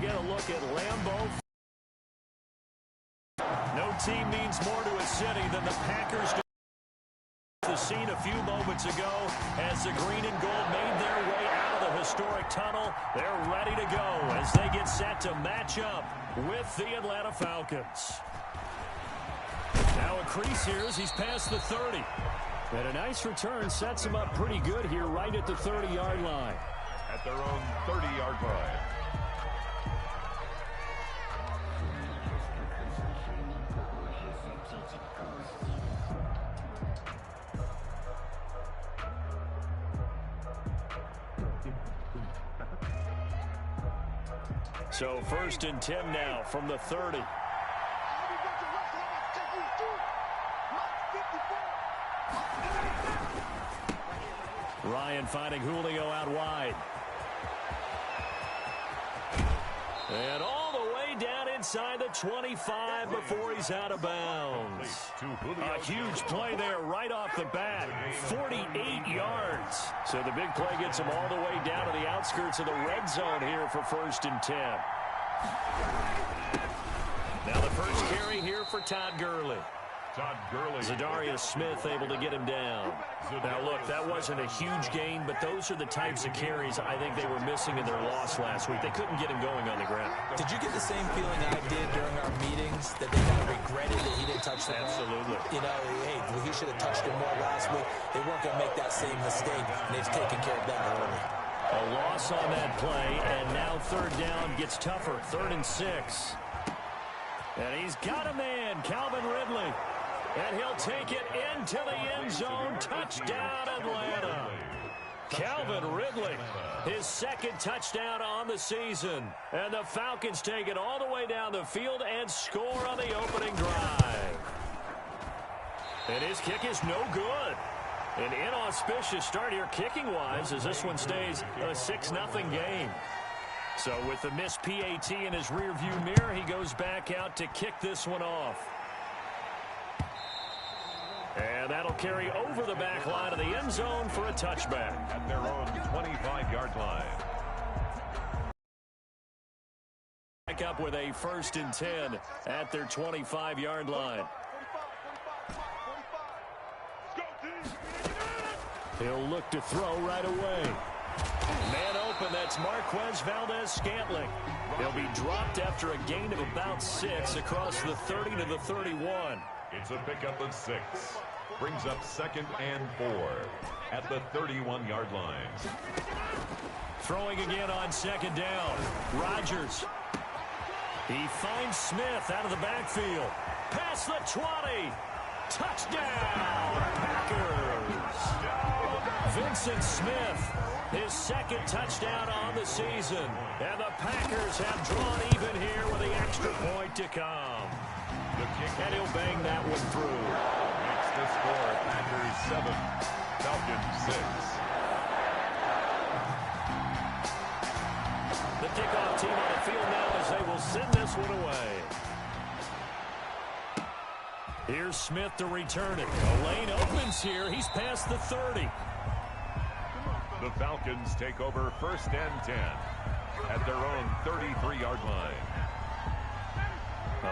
get a look at Lambeau. No team means more to a city than the Packers do. The scene a few moments ago as the green and gold made their way out of the historic tunnel. They're ready to go as they get set to match up with the Atlanta Falcons. Now a crease here as he's past the 30. And a nice return sets him up pretty good here right at the 30-yard line. At their own 30-yard line. So 1st and 10 now from the 30. Ryan finding Julio out wide. And all the way down inside the 25 before he's out of bounds. A huge play there right off the bat. 48 yards. So the big play gets him all the way down to the outskirts of the red zone here for 1st and 10. Now the first carry here for Todd Gurley. Zadarius Smith able to get him down. Now, look, that wasn't a huge gain, but those are the types of carries I think they were missing in their loss last week. They couldn't get him going on the ground. Did you get the same feeling I did during our meetings, that they kind of regretted that he didn't touch the ball? Absolutely. You know, hey, he should have touched it more last week. They weren't going to make that same mistake, and they've taken care of that early. A loss on that play, and now 3rd down gets tougher. 3rd and 6. And he's got a man, Calvin Ridley. And he'll take it into the end zone. Touchdown, Atlanta. Calvin Ridley, his 2nd touchdown on the season. And the Falcons take it all the way down the field and score on the opening drive. And his kick is no good. An inauspicious start here kicking-wise as this one stays a 6-0 game. So with the missed PAT in his rearview mirror, he goes back out to kick this one off. And that'll carry over the back line of the end zone for a touchback. At their own 25-yard line. Back up with a 1st and 10 at their 25-yard line. He'll look to throw right away. Man open, that's Marquez Valdez-Scantling. He'll be dropped after a gain of about 6 across the 30 to the 31. It's a pickup of 6. Brings up 2nd and 4 at the 31-yard line. Throwing again on 2nd down. Rodgers. He finds Smith out of the backfield. Past the 20. Touchdown, Packers. Vincent Smith, his 2nd touchdown on the season. And the Packers have drawn even here with the extra point to come. And he'll bang that one through. That's the score. Packers 7, Falcons 6. The kickoff team on the field now as they will send this one away. Here's Smith to return it. A lane opens here. He's past the 30. The Falcons take over 1st and 10 at their own 33-yard line.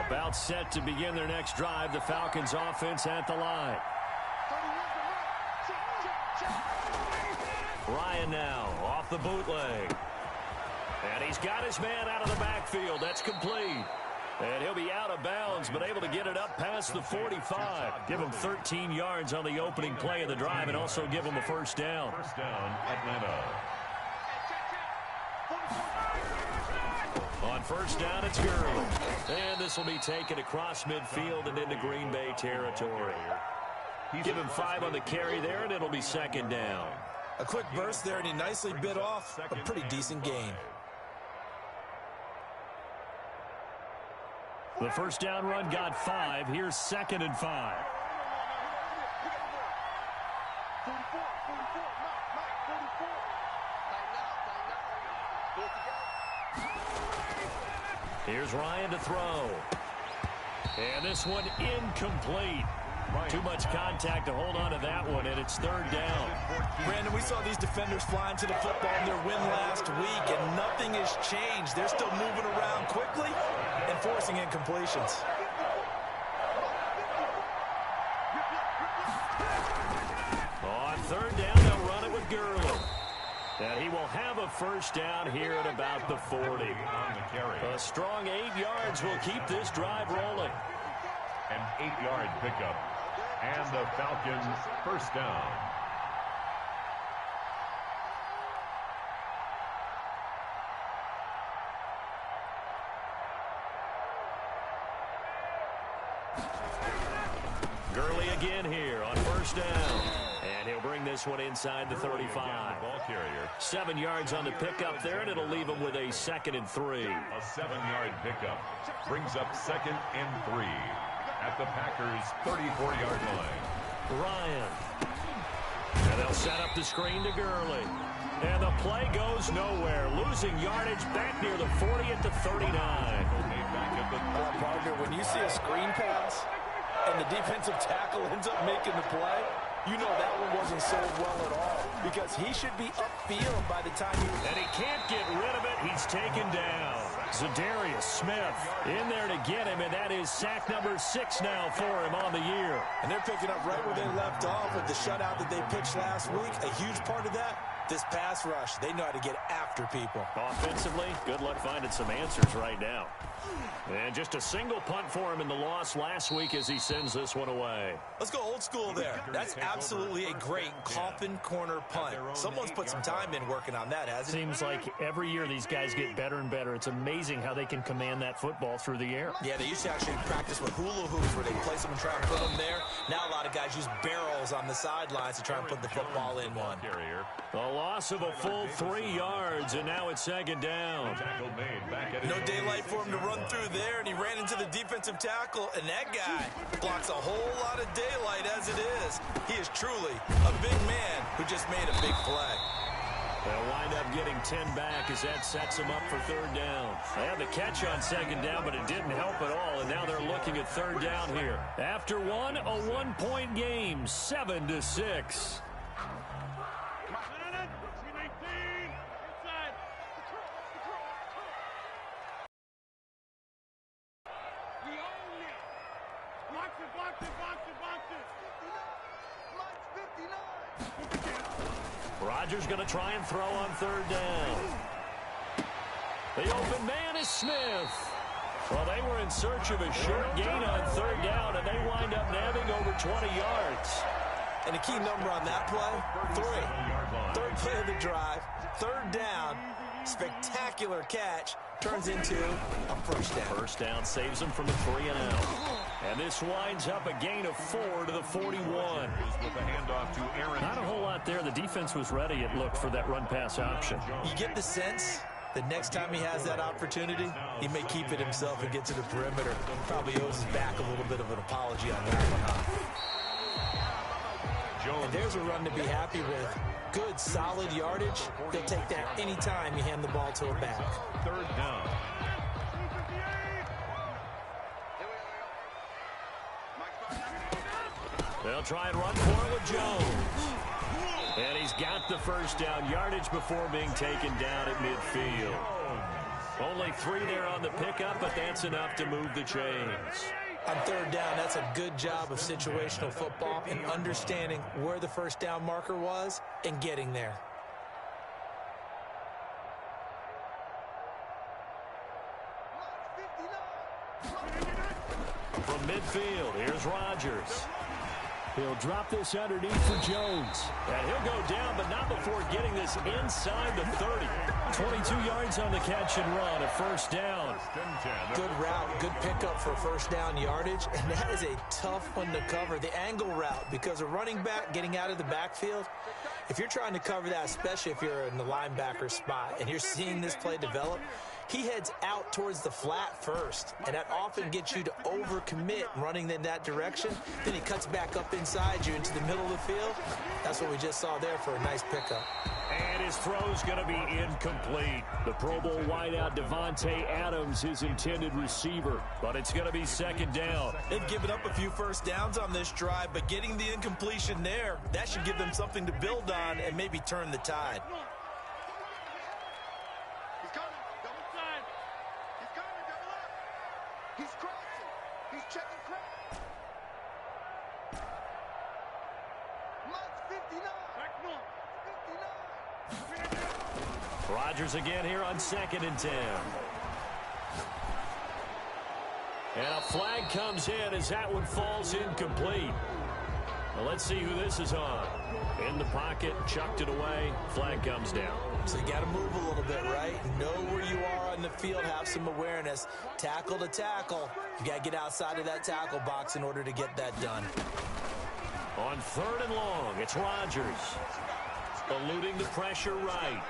About set to begin their next drive. The Falcons offense at the line. Ryan now off the bootleg. And he's got his man out of the backfield. That's complete. And he'll be out of bounds, but able to get it up past the 45. Give him 13 yards on the opening play of the drive and also give him a 1st down. 1st down, Atlanta. On 1st down, it's Gurley. And this will be taken across midfield and into Green Bay territory. Give him 5 on the carry there, and it'll be 2nd down. A quick burst there, and he nicely bit off a pretty decent gain. The 1st down run got 5. Here's 2nd and 5. Here's Ryan to throw. And this one incomplete. Too much contact to hold on to that one, and it's third down. Brandon, we saw these defenders flying to the football in their win last week, and nothing has changed. They're still moving around quickly and forcing incompletions. On third down, they'll run it with Gurley. And he will have a first down here at about the 40. A strong 8 yards will keep this drive rolling. An 8-yard pickup. And the Falcons first down. Gurley again here on first down. And he'll bring this one inside the 35. Ball carrier. 7 yards on the pickup there, and it'll leave him with a 2nd and 3. A 7-yard pickup brings up 2nd and 3 at the Packers' 34-yard line. Ryan. And they'll set up the screen to Gurley. And the play goes nowhere. Losing yardage back near the 40 at the 39. Well, partner, when you see a screen pass and the defensive tackle ends up making the play, you know that one wasn't sold well at all, because he should be upfield by the time he... And he can't get rid of it. He's taken down. Zadarius Smith in there to get him, and that is sack number 6 now for him on the year. And they're picking up right where they left off with the shutout that they pitched last week. A huge part of that, this pass rush. They know how to get after people. Offensively, good luck finding some answers right now. And just a single punt for him in the loss last week as he sends this one away. Let's go old school there. That's absolutely a great coffin corner punt. Someone's put some time in working on that, hasn't it? Seems like every year these guys get better and better. It's amazing how they can command that football through the air. Yeah, they used to actually practice with hula hoops where they place them and try and put them there. Now a lot of guys use barrels on the sidelines to try and put the football in one. A loss of a full 3 yards, and now it's 2nd down. No daylight for him to run through there, and he ran into the defensive tackle, and that guy blocks a whole lot of daylight as it is. He is truly a big man who just made a big play. They'll wind up getting 10 back as that sets them up for third down. They had the catch on 2nd down, but it didn't help at all, and now they're looking at third down here. After one, a 1-point game, 7-6. Rodgers going to try and throw on third down. The open man is Smith. Well, they were in search of a short gain on third down, and they wind up nabbing over 20 yards. And the key number on that play, 3. Third play of the drive, third down, spectacular catch, turns into a first down. First down saves them from a 3-and-out. And this winds up a gain of 4 to the 41. With a handoff to Aaron. Not a whole lot there. The defense was ready, it looked, for that run-pass option. You get the sense the next time he has that opportunity, he may keep it himself and get to the perimeter. Probably owes his back a little bit of an apology on that one, huh? And there's a run to be happy with. Good, solid yardage. He'll take that any time you hand the ball to a back. Third down. They'll try and run for it with Jones. And he's got the first down yardage before being taken down at midfield. Only 3 there on the pickup, but that's enough to move the chains. On third down, that's a good job of situational football and understanding where the first down marker was and getting there. From midfield, here's Rodgers. He'll drop this underneath for Jones. And he'll go down, but not before getting this inside the 30. 22 yards on the catch and run, a first down. Good route, good pickup for first down yardage, and that is a tough one to cover. The angle route, because a running back getting out of the backfield, if you're trying to cover that, especially if you're in the linebacker spot and you're seeing this play develop, he heads out towards the flat first, and that often gets you to overcommit running in that direction. Then he cuts back up inside you into the middle of the field. That's what we just saw there for a nice pickup. And his throw's going to be incomplete. The Pro Bowl wideout Devontae Adams, his intended receiver. But it's going to be second down. They've given up a few first downs on this drive, but getting the incompletion there, that should give them something to build on and maybe turn the tide. He's coming. Double time. He's coming. Double up. He's crossing. He's checking crack. Mark 59. Back north. 59. Rodgers again here on 2nd and 10. And a flag comes in as that one falls incomplete. Well, let's see who this is on. In the pocket, chucked it away, flag comes down. So you got to move a little bit, right? Know where you are on the field, have some awareness. Tackle to tackle. You got to get outside of that tackle box in order to get that done. On 3rd and long, it's Rodgers. Eluding the pressure right.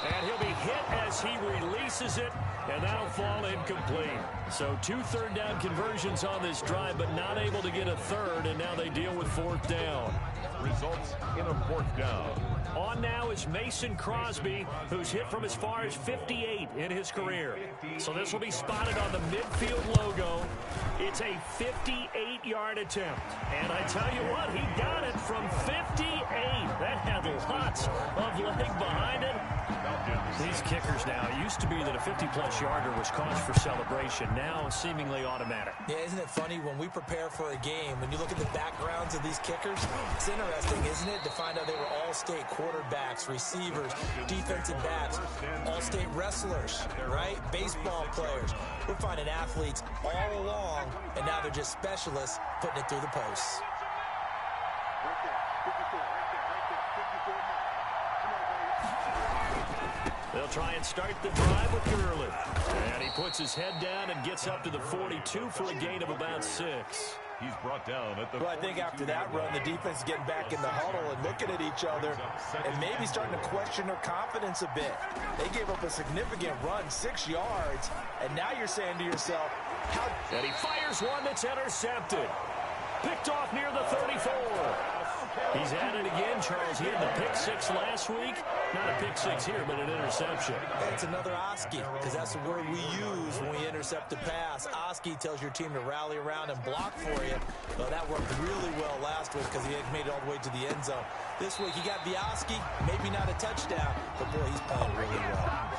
And he'll be hit as he releases it, and that'll fall incomplete. So 2 third-down conversions on this drive, but not able to get a third, and now they deal with 4th down. Results in a 4th down. On now is Mason Crosby, who's hit from as far as 58 in his career. So this will be spotted on the midfield logo. It's a 58-yard attempt. And I tell you what, he got it from 58. That had lots of leg behind it. These kickers now, it used to be that a 50-plus yarder was cause for celebration. Now seemingly automatic. Yeah, isn't it funny when we prepare for a game, when you look at the backgrounds of these kickers, it's interesting, isn't it, to find out they were all-state quarterbacks, receivers, defensive backs, all-state wrestlers, right? Baseball players. We're finding athletes all along, and now they're just specialists putting it through the posts. Right there. 54. Right there. Right there. 54 now. Come on, baby. They'll try and start the drive with Gurley. And he puts his head down and gets up to the 42 for a gain of about 6. He's brought down at the. Well, I think after that run, the defense is getting back in the huddle and looking at each other and maybe starting to question their confidence a bit. They gave up a significant run, 6 yards, and now you're saying to yourself, how... And he fires one that's intercepted. Picked off near the 34. He's at it again, Charles. He had the pick 6 last week. Not a pick 6 here, but an interception. It's another Oski, because that's the word we use when we intercept a pass. Oski tells your team to rally around and block for you. Well, that worked really well last week because he had made it all the way to the end zone. This week, he got the Oski, maybe not a touchdown, but boy, he's playing really well.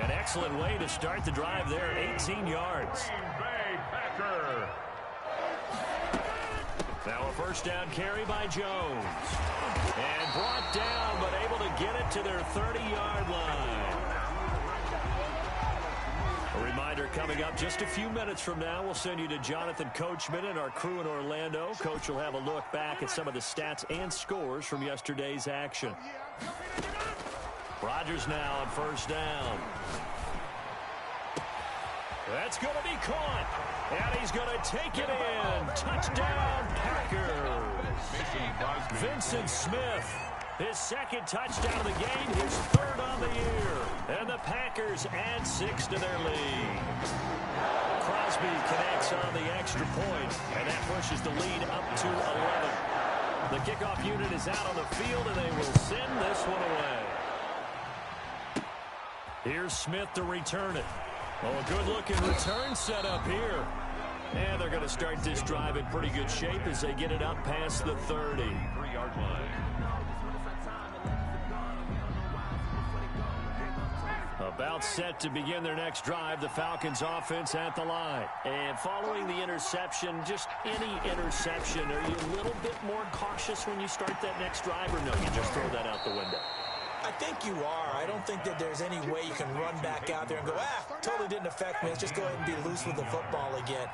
An excellent way to start the drive there, 18 yards. Bay Packer. Now a first down carry by Jones. And brought down, but able to get it to their 30-yard line. A reminder coming up just a few minutes from now, we'll send you to Jonathan Coachman and our crew in Orlando. Coach will have a look back at some of the stats and scores from yesterday's action. Rodgers now on first down. That's going to be caught. And he's going to take it in. Touchdown, Packers. Vincent Smith, his 2nd touchdown of the game, his 3rd on the year. And the Packers add 6 to their lead. Crosby connects on the extra point, and that pushes the lead up to 11. The kickoff unit is out on the field, and they will send this one away. Here's Smith to return it. Oh, a good-looking return set up here. And they're going to start this drive in pretty good shape as they get it up past the 30. 3-yard line. About set to begin their next drive, the Falcons offense at the line. And following the interception, just any interception, are you a little bit more cautious when you start that next drive, or no, you just throw that out the window? I think you are. I don't think that there's any way you can run back out there and go, totally didn't affect me. Let's just go ahead and be loose with the football again.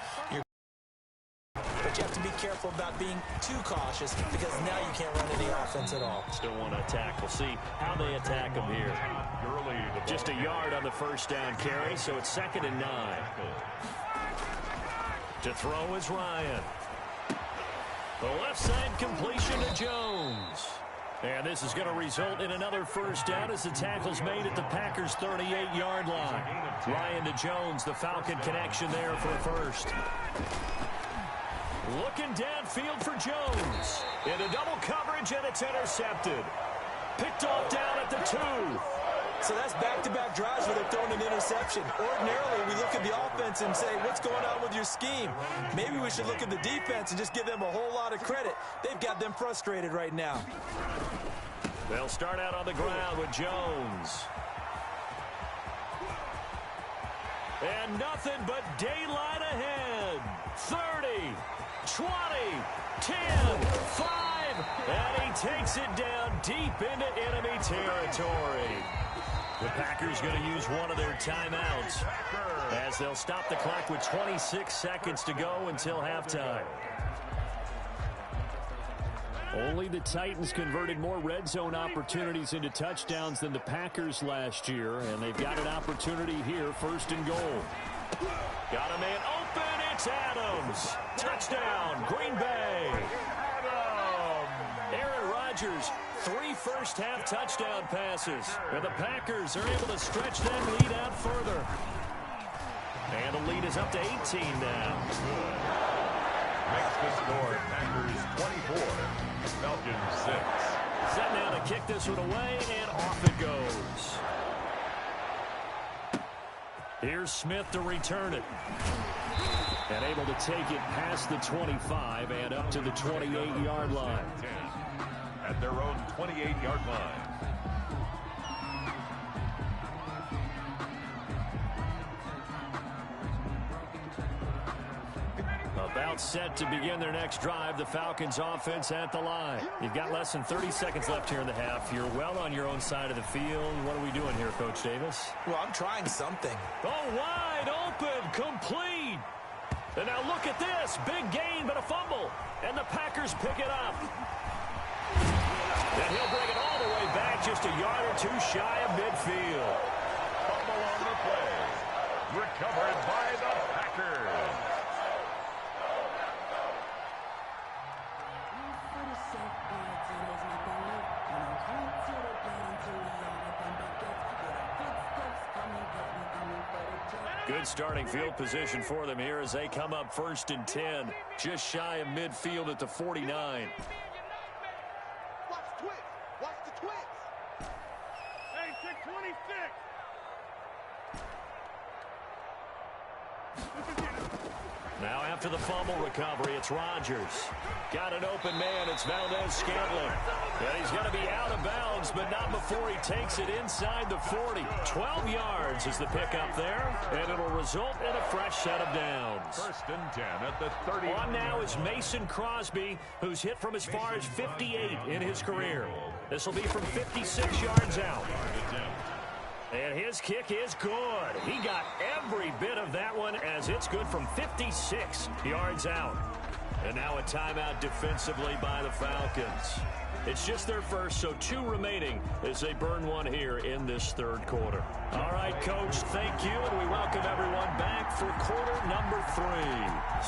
But you have to be careful about being too cautious because now you can't run any offense at all. Still want to attack. We'll see how they attack them here. Just a yard on the first down carry, so it's 2nd and 9. To throw is Ryan. The left side completion to Jones. And this is going to result in another first down as the tackle's made at the Packers' 38-yard line. Ryan to Jones, the Falcon connection there for a first. Looking downfield for Jones. Into double coverage, and it's intercepted. Picked off down at the 2. So that's back-to-back drives where they're throwing an interception. Ordinarily, we look at the offense and say, what's going on with your scheme? Maybe we should look at the defense and just give them a whole lot of credit. They've got them frustrated right now. They'll start out on the ground with Jones. And nothing but daylight ahead. 30, 20, 10, 5, and he takes it down deep into enemy territory. The Packers going to use one of their timeouts as they'll stop the clock with 26 seconds to go until halftime. Only the Titans converted more red zone opportunities into touchdowns than the Packers last year, and they've got an opportunity here, 1st and goal. Got a man open, it's Adams. Touchdown, Green Bay. Aaron Rodgers, 3 first-half touchdown passes, and the Packers are able to stretch that lead out further. And the lead is up to 18 now. Makes the score Packers 24, Falcons 6. Set now to kick this one away, and off it goes. Here's Smith to return it. And able to take it past the 25 and up to the 28-yard line. At their own 28-yard line. About set to begin their next drive, the Falcons offense at the line. You've got less than 30 seconds left here in the half. You're well on your own side of the field. What are we doing here, Coach Davis? Well, I'm trying something. Oh, wide open, complete. And now look at this. Big gain, but a fumble. And the Packers pick it up. And he'll bring it all the way back, just a yard or two shy of midfield. Fumble on the play. Recovered by the Packers. Good starting field position for them here as they come up 1st and 10. Just shy of midfield at the 49. Watch the twist. Watch the twist. Hey, 626. Now after the fumble recovery, it's Rodgers. Got an open man. It's Valdez-Scantling. And he's going to be out of bounds, but not before he takes it inside the 40. 12 yards is the pickup there, and it'll result in a fresh set of downs. 1st and 10 at the 30. On now is Mason Crosby, who's hit from as far as 58 in his career. This will be from 56 yards out. And his kick is good. He got every bit of that one as it's good from 56 yards out. And now a timeout defensively by the Falcons. It's just their first, so 2 remaining as they burn one here in this 3rd quarter. All right, Coach, thank you, and we welcome everyone back for quarter number 3.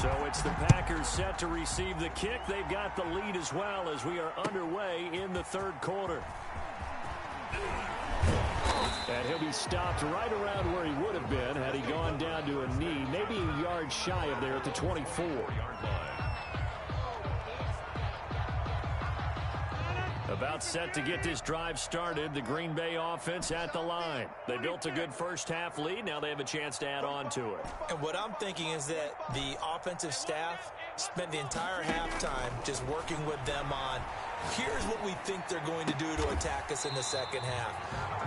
So it's the Packers set to receive the kick. They've got the lead as well as we are underway in the 3rd quarter. And he'll be stopped right around where he would have been had he gone down to a knee, maybe a yard shy of there at the 24. About set to get this drive started, the Green Bay offense at the line. They built a good first-half lead. Now they have a chance to add on to it. And what I'm thinking is that the offensive staff spent the entire halftime just working with them on, here's what we think they're going to do to attack us in the second half.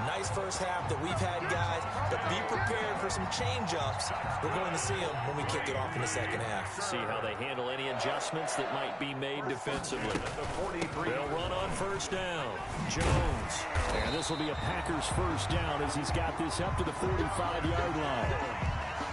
Nice first half that we've had, guys, but be prepared for some change-ups. We're going to see them when we kick it off in the second half. See how they handle any adjustments that might be made defensively. They'll run on first down. Jones. And this will be a Packers first down as he's got this up to the 45-yard line.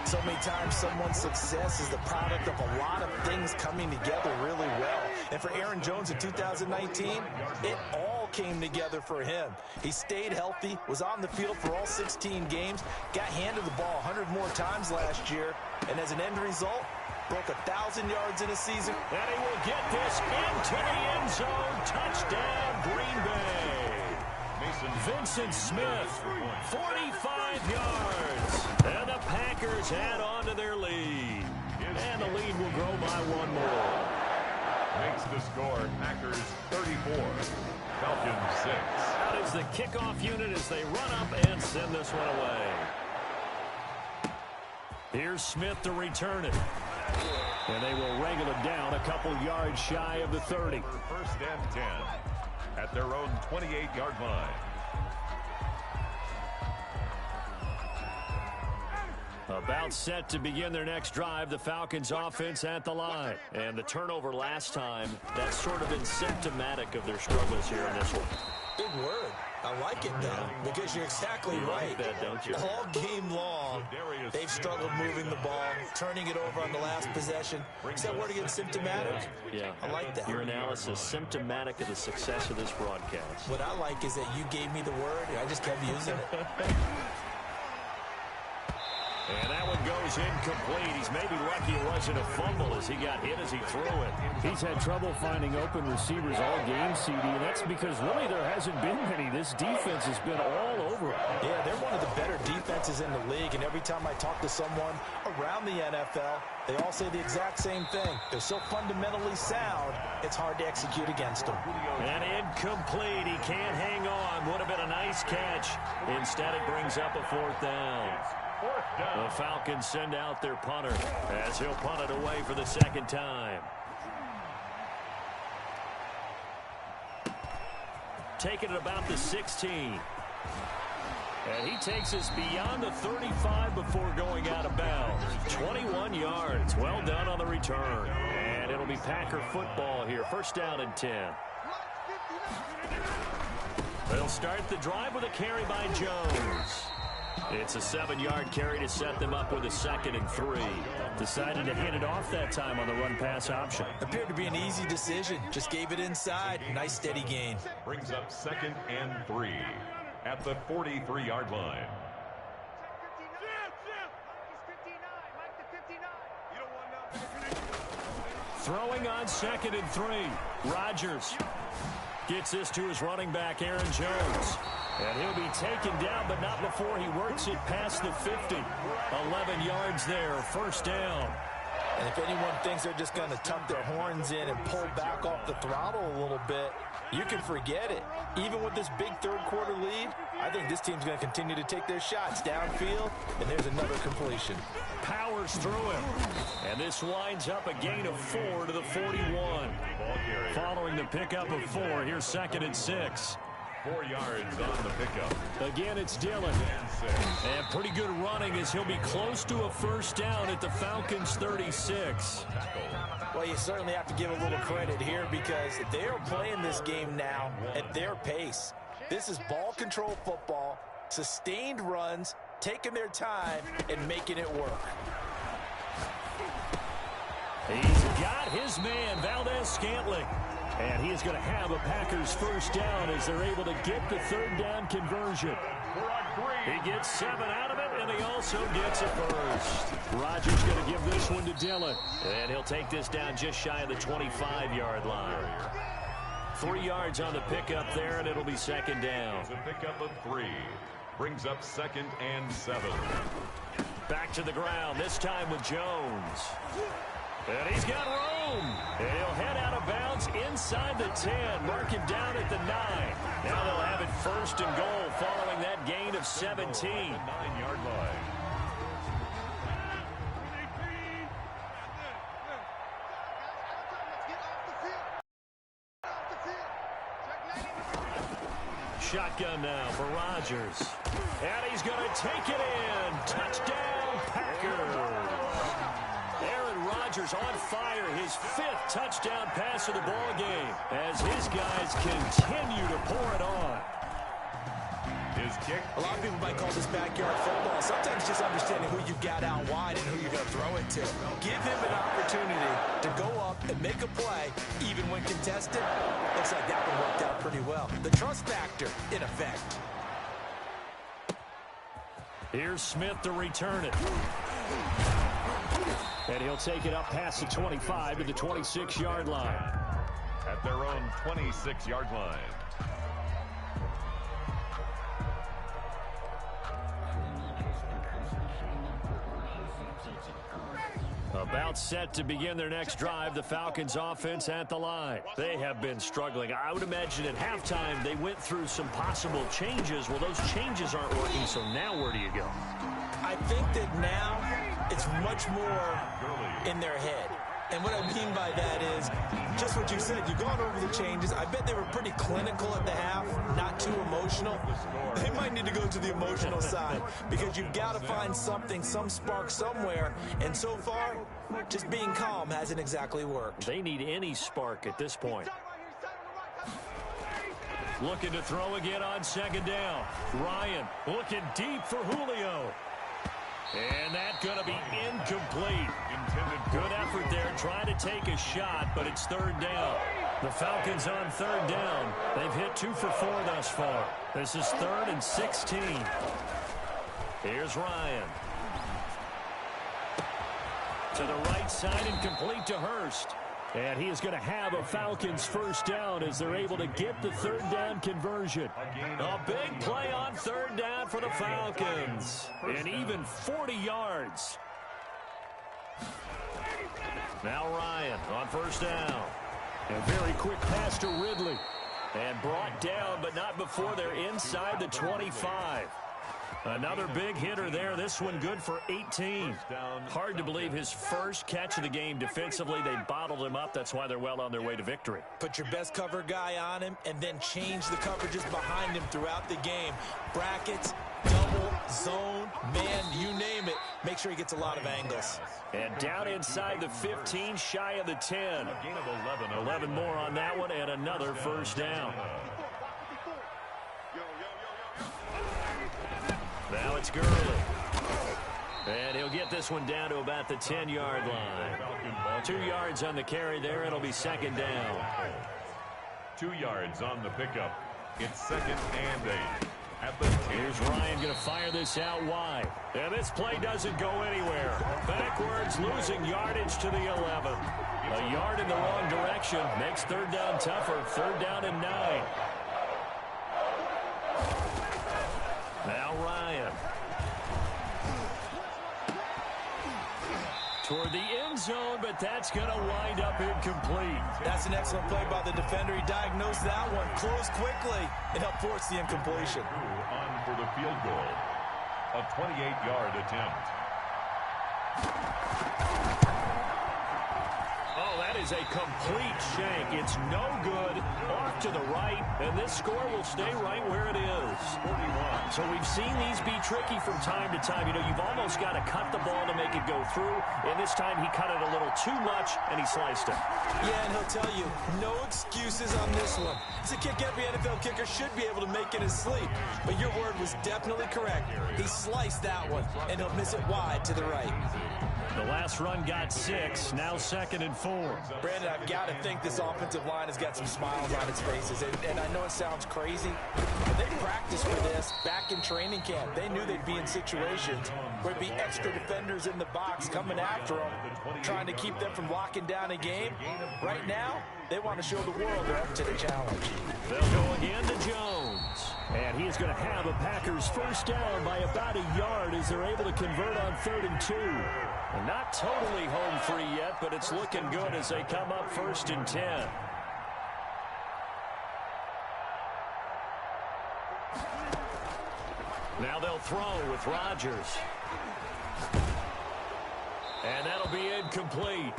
So many times someone's success is the product of a lot of things coming together really well. And for Aaron Jones in 2019, it all came together for him. He stayed healthy, was on the field for all 16 games, got handed the ball 100 more times last year, and as an end result, broke 1,000 yards in a season. And he will get this into the end zone. Touchdown, Green Bay. Vincent Smith, 45 yards. And the Packers add on to their lead. And the lead will grow by 1 more. Makes the score Packers 34, Falcons 6. Out is the kickoff unit as they run up and send this one away. Here's Smith to return it. And they will wrangle it down a couple yards shy of the 30. First and 10 at their own 28-yard line. About set to begin their next drive, the Falcons offense at the line. And the turnover last time, that's sort of been symptomatic of their struggles here in this one. Big word. I like it, though, because you're exactly right. Like that, don't you? All game long, they've struggled moving the ball, turning it over on the last possession. Is that word again, symptomatic? Yeah. I like that. Your analysis, symptomatic of the success of this broadcast. What I like is that you gave me the word, and I just kept using it. And that one goes incomplete. He's maybe lucky it wasn't a fumble as he got hit as he threw it. He's had trouble finding open receivers all game, CD, and that's because really there hasn't been many. This defense has been all over him. Yeah, they're one of the better defenses in the league, and every time I talk to someone around the NFL, they all say the exact same thing. They're so fundamentally sound, it's hard to execute against them. And incomplete. He can't hang on. Would have been a nice catch. Instead, it brings up a fourth down. The Falcons send out their punter as he'll punt it away for the second time. Taking it about the 16. And he takes us beyond the 35 before going out of bounds. 21 yards. Well done on the return. And it'll be Packer football here. First down and 10. They'll start the drive with a carry by Jones. It's a 7-yard carry to set them up with a 2nd and 3. Decided to hand it off that time on the run-pass option. Appeared to be an easy decision. Just gave it inside. Nice steady gain. Brings up 2nd and 3 at the 43-yard line. Throwing on 2nd and 3. Rodgers gets this to his running back, Aaron Jones. And he'll be taken down, but not before he works it past the 50. 11 yards there, first down. And if anyone thinks they're just going to tuck their horns in and pull back off the throttle a little bit, you can forget it. Even with this big third-quarter lead, I think this team's going to continue to take their shots downfield, and there's another completion. Powers through him. And this winds up a gain of 4 to the 41. Following the pickup of 4, here's 2nd and 6. 4 yards on the pickup. Again, it's Dillon. And pretty good running as he'll be close to a first down at the Falcons' 36. Well, you certainly have to give a little credit here because they are playing this game now at their pace. This is ball control football, sustained runs, taking their time, and making it work. He's got his man, Valdez-Scantling. And he is going to have a Packers first down as they're able to get the third down conversion. He gets 7 out of it, and he also gets a first. Rodgers going to give this one to Dillon. And he'll take this down just shy of the 25-yard line. 3 yards on the pickup there, and it'll be 2nd down. It's a pickup of 3. Brings up 2nd and 7. Back to the ground, this time with Jones. And he's got room. And he'll head out of bounds inside the 10. Mark him down at the 9. Now they'll have it first and goal following that gain of 17. 9-yard line. Shotgun now for Rodgers. And he's going to take it in. Touchdown, Packers. Aaron Rodgers on fire, his 5th touchdown pass of the ball game as his guys continue to pour it on. His kick. A lot of people might call this backyard football. Sometimes just understanding who you got out wide and who you're going to throw it to. Give him an opportunity to go up and make a play, even when contested. Looks like that one worked out pretty well. The trust factor, in effect. Here's Smith to return it. And he'll take it up past the 25 to the 26-yard line. At their own 26-yard line. About set to begin their next drive, the Falcons offense at the line. They have been struggling. I would imagine at halftime they went through some possible changes. Well, those changes aren't working, so now where do you go? I think that now it's much more in their head. And what I mean by that is just what you said. You've gone over the changes. I bet they were pretty clinical at the half, not too emotional. They might need to go to the emotional side because you've got to find something, some spark somewhere. And so far, just being calm hasn't exactly worked. They need any spark at this point. Looking to throw again on second down. Ryan looking deep for Julio. And that's going to be incomplete. Good effort there trying to take a shot, but it's third down. The Falcons on third down. They've hit 2 for 4 thus far. This is 3rd and 16. Here's Ryan. To the right side and complete to Hurst. And he is going to have a Falcons first down as they're able to get the third down conversion. A big play on third down for the Falcons. And even 40 yards. Now Ryan on first down. A very quick pass to Ridley. And brought down, but not before they're inside the 25. Another big hitter there. This one good for 18. Hard to believe his first catch of the game defensively. They bottled him up. That's why they're well on their way to victory. Put your best cover guy on him and then change the coverages behind him throughout the game. Brackets, double, zone, man, you name it. Make sure he gets a lot of angles. And down inside the 15, shy of the 10. 11 more on that one and another first down. Now it's Gurley. And he'll get this one down to about the 10-yard line. 2 yards on the carry there. It'll be second down. 2 yards on the pickup. It's 2nd and 8. Here's Ryan going to fire this out wide. And this play doesn't go anywhere. Backwards, losing yardage to the 11. A yard in the wrong direction makes third down tougher. 3rd down and 9. Now Ryan. Toward the end zone, but that's going to wind up incomplete. That's an excellent play by the defender. He diagnosed that one, closed quickly, and helped force the incompletion. On for the field goal. A 28-yard attempt. Oh, that is a complete shank. It's no good. Off to the right, and this score will stay right where it is. 41. So we've seen these be tricky from time to time. You know, you've almost got to cut the ball to make it go through. And this time he cut it a little too much, and he sliced it. Yeah, and he'll tell you, no excuses on this one. It's a kick every NFL kicker should be able to make in his sleep. But your word was definitely correct. He sliced that one, and he'll miss it wide to the right. The last run got 6, now 2nd and 4. Brandon, I've got to think this offensive line has got some smiles on its faces. And I know it sounds crazy, but they practiced for this back in training camp. They knew they'd be in situations where there'd be extra defenders in the box coming after them, trying to keep them from locking down a game. Right now, they want to show the world they're up to the challenge. They'll go again to Jones. And he's going to have a Packers first down by about a yard as they're able to convert on 3rd and 2. Not totally home free yet, but it's looking good as they come up 1st and 10. Now they'll throw with Rodgers. And that'll be incomplete.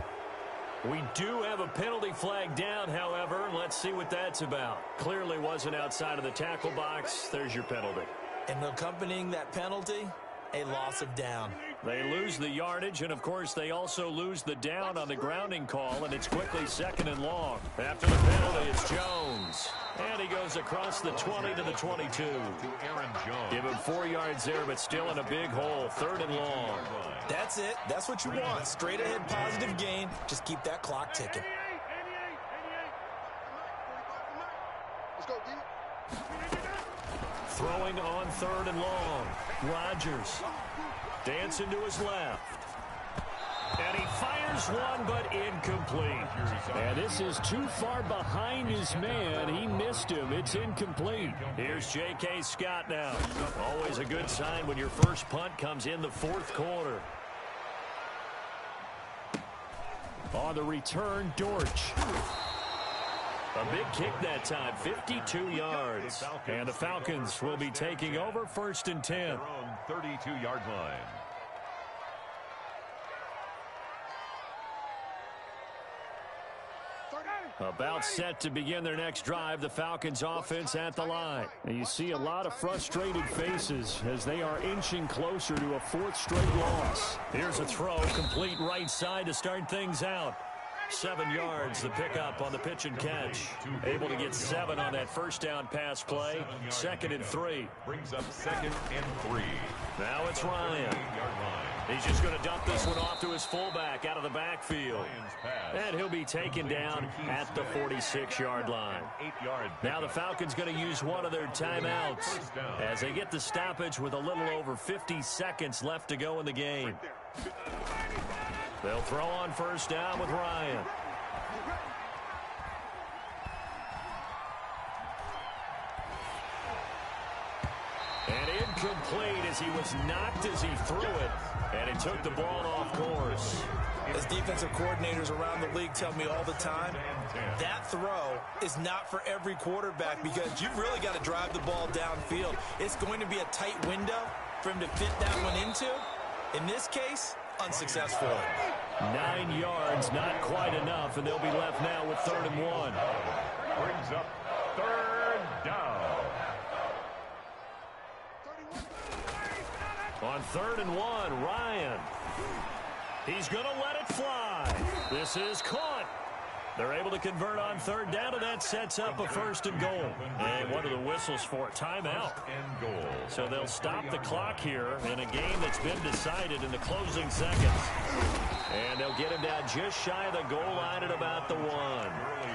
We do have a penalty flag down, however. Let's see what that's about. Clearly wasn't outside of the tackle box. There's your penalty. And accompanying that penalty, a loss of down. They lose the yardage, and, of course, they also lose the down on the grounding call, and it's quickly 2nd and long. After the penalty, it's Jones. And he goes across the 20 to the 22. Give him 4 yards there, but still in a big hole. 3rd and long. That's it. That's what you want. Straight ahead positive gain. Just keep that clock ticking. Let's go, D. Throwing on 3rd and long. Rodgers dancing to his left. And he fires one, but incomplete. And this is too far behind his man. He missed him. It's incomplete. Here's J.K. Scott now. Always a good sign when your first punt comes in the 4th quarter. On the return, Dortch. A big kick that time, 52 yards. And the Falcons will be taking over 1st and 10. Their own 32-yard line. About set to begin their next drive, the Falcons offense at the line. And you see a lot of frustrated faces as they are inching closer to a 4th straight loss. Here's a throw, complete right side to start things out. 7 yards, the pickup on the pitch and catch. Able to get 7 on that first down pass play. 2nd and 3. Brings up 2nd and 3. Now it's Ryan. He's just going to dump this one off to his fullback out of the backfield. And he'll be taken down at the 46-yard line. Now the Falcons going to use one of their timeouts as they get the stoppage with a little over 50 seconds left to go in the game. They'll throw on first down with Ryan. And incomplete as he was knocked as he threw it. And it took the ball off course. As defensive coordinators around the league tell me all the time, that throw is not for every quarterback because you've really got to drive the ball downfield. It's going to be a tight window for him to fit that one into. In this case, unsuccessful. 9 yards, not quite enough, and they'll be left now with 3rd and 1. Brings up 3rd down. On 3rd and 1, Ryan. He's going to let it fly. This is caught. They're able to convert on 3rd down, and that sets up a 1st and goal. And what are the whistles for? Timeout. So they'll stop the clock here in a game that's been decided in the closing seconds. And they'll get him down just shy of the goal line at about the 1.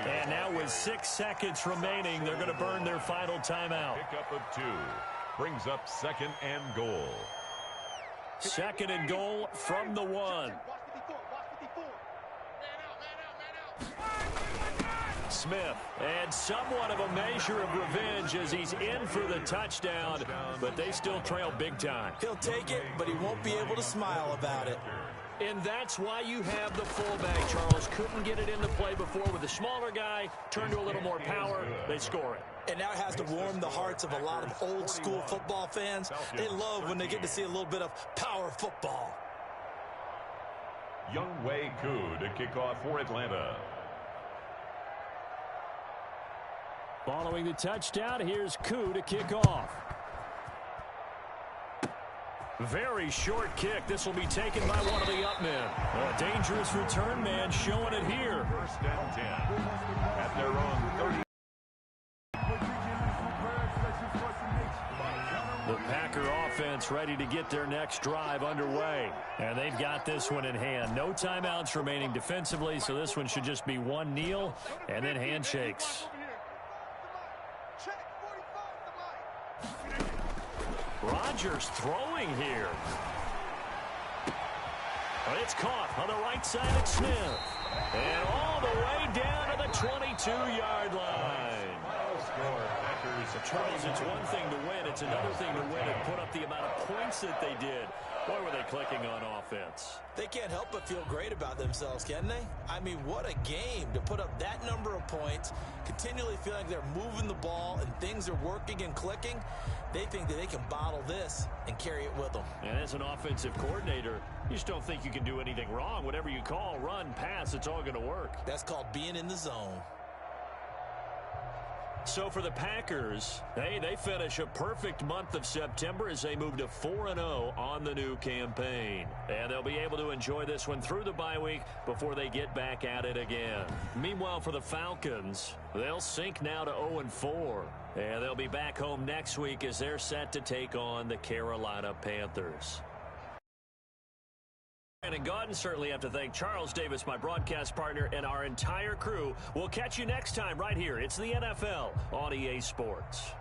And now with 6 seconds remaining, they're going to burn their final timeout. Pickup of 2. Brings up 2nd and goal. 2nd and goal from the 1. Smith, and somewhat of a measure of revenge as he's in for the touchdown, but they still trail big time. He'll take it, but he won't be able to smile about it. And that's why you have the fullback, Charles. Couldn't get it into play before with the smaller guy. Turned to a little more power. They score it. And now it has to warm the hearts of a lot of old-school football fans. They love when they get to see a little bit of power football. Younghoe Koo to kick off for Atlanta. Following the touchdown, here's Koo to kick off. Very short kick. This will be taken by one of the up men. A dangerous return man showing it here. 1st and 10 at their own 30. The Packer offense ready to get their next drive underway. And they've got this one in hand. No timeouts remaining defensively, so this one should just be one kneel and then handshakes. Rodgers throwing here. It's caught on the right side of Smith. And all the way down to the 22-yard line. Charles, it's one thing to win. It's another thing to win and put up the amount of points that they did. Boy, were they clicking on offense. They can't help but feel great about themselves, can they? I mean, what a game to put up that number of points, continually feel like they're moving the ball and things are working and clicking. They think that they can bottle this and carry it with them. And as an offensive coordinator, you just don't think you can do anything wrong. Whatever you call, run, pass, it's all going to work. That's called being in the zone. So for the Packers, hey, they finish a perfect month of September as they move to 4-0 on the new campaign. And they'll be able to enjoy this one through the bye week before they get back at it again. Meanwhile, for the Falcons, they'll sink now to 0-4. And they'll be back home next week as they're set to take on the Carolina Panthers. And Gordon, certainly have to thank Charles Davis, my broadcast partner, and our entire crew. We'll catch you next time right here. It's the NFL on EA Sports.